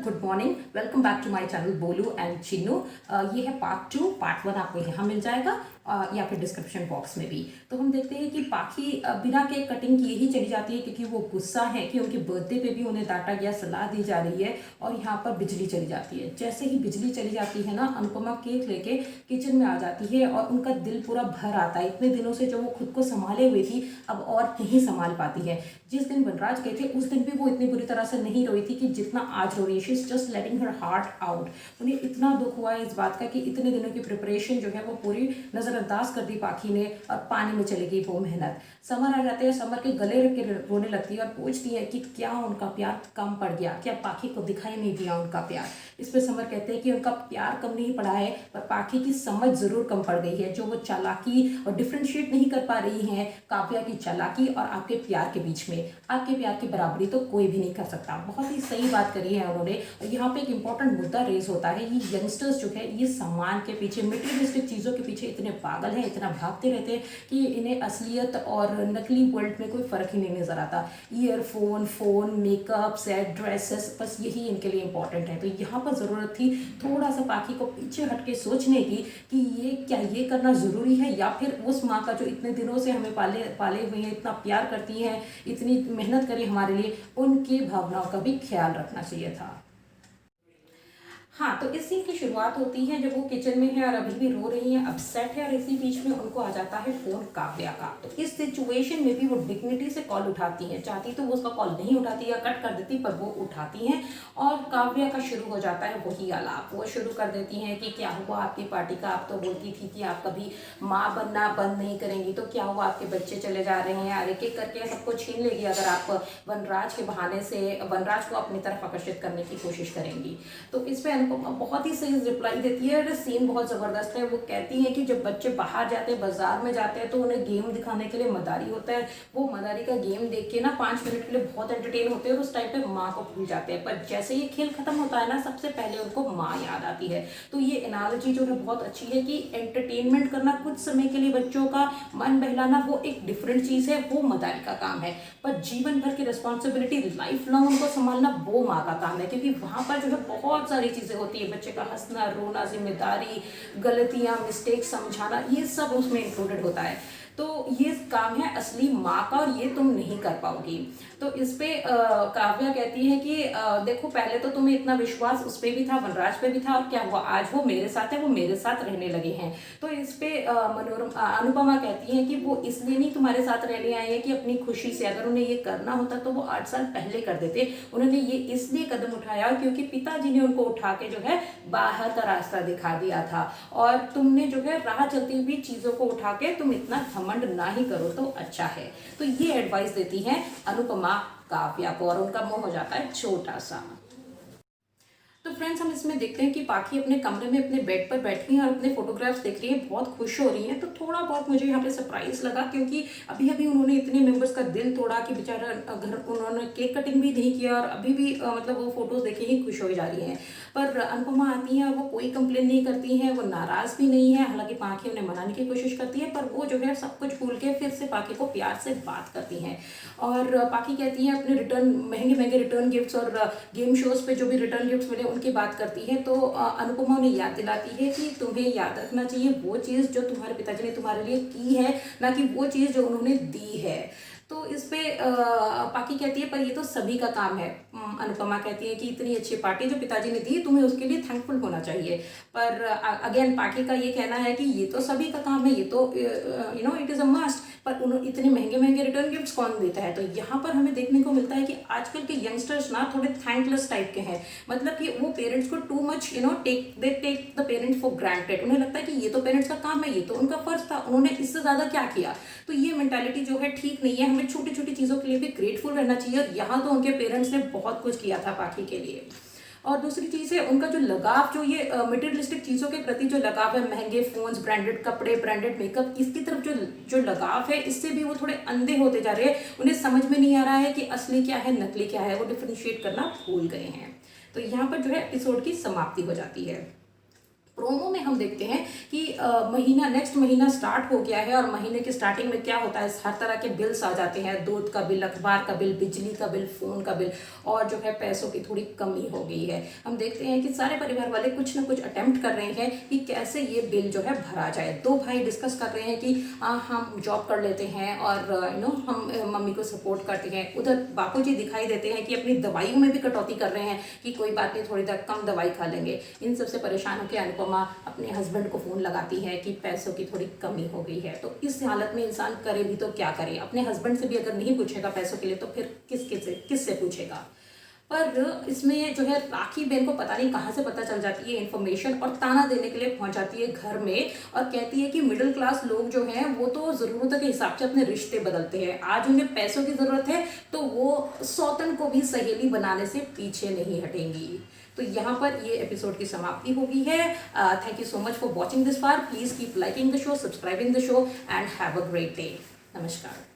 Good morning. Welcome back to my channel Bolu and Chinnu. ये है part 2। Part 1 आपको यहाँ मिल जाएगा या फिर डिस्क्रिप्शन बॉक्स में भी। तो हम देखते हैं कि पाखी बिना केक कटिंग किए ही चली जाती है क्योंकि वो गुस्सा है कि उनके बर्थडे पे भी उन्हें डांटा गया, सलाह दी जा रही है और यहाँ पर बिजली चली जाती है। जैसे ही बिजली चली जाती है ना, अनुपमा केक लेके किचन में आ जाती है और उनका दिल पूरा भर आता है। इतने दिनों से जो वो खुद को संभाले हुए थी अब और नहीं संभाल पाती है। जिस दिन वनराज गए थे उस दिन भी वो इतनी बुरी तरह से नहीं रोई थी कि जितना आज रो रही है। She is just letting her heart out. उन्हें इतना दुख हुआ है इस बात का कि इतने दिनों की प्रिपरेशन जो है वो पूरी नजरअंदाज कर दी पाखी ने और पानी में चली गई वो मेहनत। समर आ जाते हैं, समर के गले रख के रोने लगती है और पूछती है कि क्या उनका प्यार कम पड़ गया, क्या पाखी को दिखाई नहीं दिया उनका प्यार। इस पर समर कहते हैं कि उनका प्यार कम नहीं पड़ा है पर पाखी की समझ जरूर कम पड़ गई है। जो वो चालाकी और डिफ्रेंशिएट नहीं कर पा रही है काव्या की चालाकी और आपके प्यार के बीच में। आपके प्यार की बराबरी तो कोई भी नहीं कर सकता। बहुत ही सही बात करी है उन्होंने। और यहाँ पे एक इंपॉर्टेंट मुद्दा रेज होता है, ये यंगस्टर्स जो है ये सम्मान के पीछे, मटेरियलिस्टिक चीज़ों के पीछे इतने पागल हैं, इतना भागते रहते हैं कि इन्हें असलियत और नकली वर्ल्ड में कोई फर्क ही नहीं नजर आता। Earphone, phone, makeup, set, dresses, बस यही इनके लिए इंपॉर्टेंट है। तो यहाँ पर ज़रूरत थी थोड़ा सा पाखी को पीछे हट के सोचने की कि ये करना ज़रूरी है या फिर उस माँ का जो इतने दिनों से हमें पाले हुए हैं, इतना प्यार करती हैं, इतनी मेहनत करी हमारे लिए, उनकी भावनाओं का भी ख्याल रखना चाहिए था। हाँ, तो इस सीन की शुरुआत होती है जब वो किचन में है और अभी भी रो रही है, अपसेट है और इसी बीच में उनको आ जाता है फोन काव्या का। तो इस सिचुएशन में भी वो डिग्निटी से कॉल उठाती हैं। चाहती तो वो उसका कॉल नहीं उठाती या कट कर देती, पर वो उठाती हैं और काव्या का शुरू हो जाता है वही आलाप। वो शुरू कर देती हैं कि क्या हुआ आपकी पार्टी का, आप तो बोलती थी कि आप कभी माँ बनना बंद नहीं करेंगी, तो क्या हुआ आपके बच्चे चले जा रहे हैं, एक एक करके सबको छीन लेगी अगर आप वनराज के बहाने से वनराज को अपनी तरफ आकर्षित करने की कोशिश करेंगी। तो इस पर बहुत ही सही रिप्लाई देती है और सीन बहुत ज़बरदस्त है। वो कहती है कि जब बच्चे बाहर जाते हैं, बाजार में जाते हैं, तो उन्हें गेम दिखाने के लिए मदारी होता है। वो मदारी का गेम देख के ना 5 मिनट के लिए बहुत एंटरटेन होते हैं और उस टाइम पे माँ को भूल जाते हैं। पर जैसे ये खेल खत्म होता है ना, सबसे पहले उनको माँ याद आती है। तो ये एनालॉजी जो है बहुत अच्छी है कि एंटरटेनमेंट करना कुछ समय के लिए, बच्चों का मन बहलाना, वो एक डिफरेंट चीज़ है, वो मदारी का काम है। पर जीवन भर की रिस्पॉन्सिबिलिटी, लाइफ लॉन्ग उनको संभालना, वो माँ का काम है। क्योंकि वहाँ पर जो है बहुत सारी चीज़ें होती है, बच्चे का हंसना, रोना, जिम्मेदारी, गलतियां, मिस्टेक समझाना, ये सब उसमें इंक्लूडेड होता है। तो ये काम है असली माँ का और ये तुम नहीं कर पाओगी। तो इस पे काव्या कहती है कि देखो पहले तो तुम्हें इतना विश्वास उस पर भी था, वनराज पे भी था, और क्या हुआ, आज वो मेरे साथ है, वो मेरे साथ रहने लगे हैं। तो इस पे अनुपमा कहती है कि वो इसलिए नहीं तुम्हारे साथ रहने आए हैं कि अपनी खुशी से, अगर उन्हें ये करना होता तो वो 8 साल पहले कर देते। उन्होंने ये इसलिए कदम उठाया क्योंकि पिताजी ने उनको उठा के जो है बाहर का रास्ता दिखा दिया था, और तुमने जो है राह चलती हुई चीजों को उठा के तुम इतना घमंड ना ही करो तो अच्छा है। तो ये एडवाइस देती है अनुपमा काव्या को और उनका मुंह हो जाता है छोटा सा। तो फ्रेंड्स, हम इसमें देखते हैं कि पाखी अपने कमरे में अपने बेड पर बैठी है और अपने फोटोग्राफ्स देख रही है, बहुत खुश हो रही है। तो थोड़ा बहुत मुझे यहाँ पे सरप्राइज लगा क्योंकि अभी अभी उन्होंने इतने मेंबर्स का दिल तोड़ा कि बेचारा घर उन्होंने केक कटिंग भी नहीं किया और अभी भी मतलब वो फोटोज देखे ही खुश हो जा रही हैं। पर अनुपमा आती है, वो कोई कंप्लेन नहीं करती है, वो नाराज भी नहीं है। हालांकि पाखी उन्हें मनाने की कोशिश करती है पर वो जो है सब कुछ भूल के फिर से पाखी को प्यार से बात करती हैं। और पाखी कहती है अपने रिटर्न, महंगे महंगे रिटर्न गिफ्ट्स और गेम शोज पे जो भी रिटर्न गिफ्ट्स मिले उनकी बात करती है। तो अनुपमा उन्हें याद दिलाती है कि तुम्हें याद रखना चाहिए वो चीज़ जो तुम्हारे पिताजी ने तुम्हारे लिए की है, ना कि वो चीज़ जो उन्होंने दी है। तो इस पे पाखी कहती है पर ये तो सभी का काम है। अनुपमा कहती है कि इतनी अच्छी पार्टी जो पिताजी ने दी, तुम्हें उसके लिए थैंकफुल होना चाहिए। पर अगेन पाखी का ये कहना है कि ये तो सभी का काम है, ये तो इट इज़ अ मस्ट। पर उन्होंने इतने महंगे महंगे रिटर्न गिफ्ट्स कौन देता है। तो यहाँ पर हमें देखने को मिलता है कि आजकल के यंगस्टर्स ना थोड़े थैंकलेस टाइप के हैं। मतलब कि वो पेरेंट्स को too much take the parents for granted. उन्हें लगता है कि ये तो पेरेंट्स का काम है, ये तो उनका फर्ज था, उन्होंने इससे ज्यादा क्या किया। तो ये मेंटालिटी जो है ठीक नहीं है। हमें छोटी छोटी चीजों के लिए भी ग्रेटफुल रहना चाहिए और यहाँ तो उनके पेरेंट्स ने बहुत कुछ किया था पाखी के लिए। और दूसरी चीज़ है उनका जो लगाव, जो ये मटेरियलिस्टिक चीज़ों के प्रति जो लगाव है, महंगे फोन्स, ब्रांडेड कपड़े, ब्रांडेड मेकअप, इसकी तरफ जो लगाव है, इससे भी वो थोड़े अंधे होते जा रहे हैं। उन्हें समझ में नहीं आ रहा है कि असली क्या है, नकली क्या है, वो डिफ्रेंशिएट करना भूल गए हैं। तो यहाँ पर जो है एपिसोड की समाप्ति हो जाती है। प्रोमो में हम देखते हैं कि महीना नेक्स्ट महीना स्टार्ट हो गया है और महीने की स्टार्टिंग में क्या होता है, हर तरह के बिल्स आ जाते हैं, दूध का बिल, अखबार का बिल, बिजली का बिल, फ़ोन का बिल, और जो है पैसों की थोड़ी कमी हो गई है। हम देखते हैं कि सारे परिवार वाले कुछ ना कुछ अटेम्प्ट कर रहे हैं कि कैसे ये बिल जो है भरा जाए। दो भाई डिस्कस कर रहे हैं कि हम जॉब कर लेते हैं और हम मम्मी को सपोर्ट करते हैं। उधर बापू जी दिखाई देते हैं कि अपनी दवाइयों में भी कटौती कर रहे हैं कि कोई बात नहीं, थोड़ी देर कम दवाई खा लेंगे। इन सबसे परेशान होकर अनुपमा अपने हस्बैंड को फ़ोन लगाती है कि पैसों की थोड़ी कमी हो गई है। तो इस हालत में इंसान करे भी तो क्या करे, अपने हस्बैंड से भी अगर नहीं पूछेगा पैसों के लिए तो फिर किससे पूछेगा। पर इसमें जो है राखी बहन को पता नहीं कहाँ से पता चल जाती है इन्फॉर्मेशन, और ताना देने के लिए पहुंच जाती है घर में और कहती है कि मिडिल क्लास लोग जो हैं वो तो ज़रूरतों के हिसाब से अपने रिश्ते बदलते हैं, आज उन्हें पैसों की ज़रूरत है तो वो सौतन को भी सहेली बनाने से पीछे नहीं हटेंगी। तो यहाँ पर ये एपिसोड की समाप्ति हो गई है। Thank you so much for watching this far. Please keep liking the show, subscribing the show and have a great day. नमस्कार।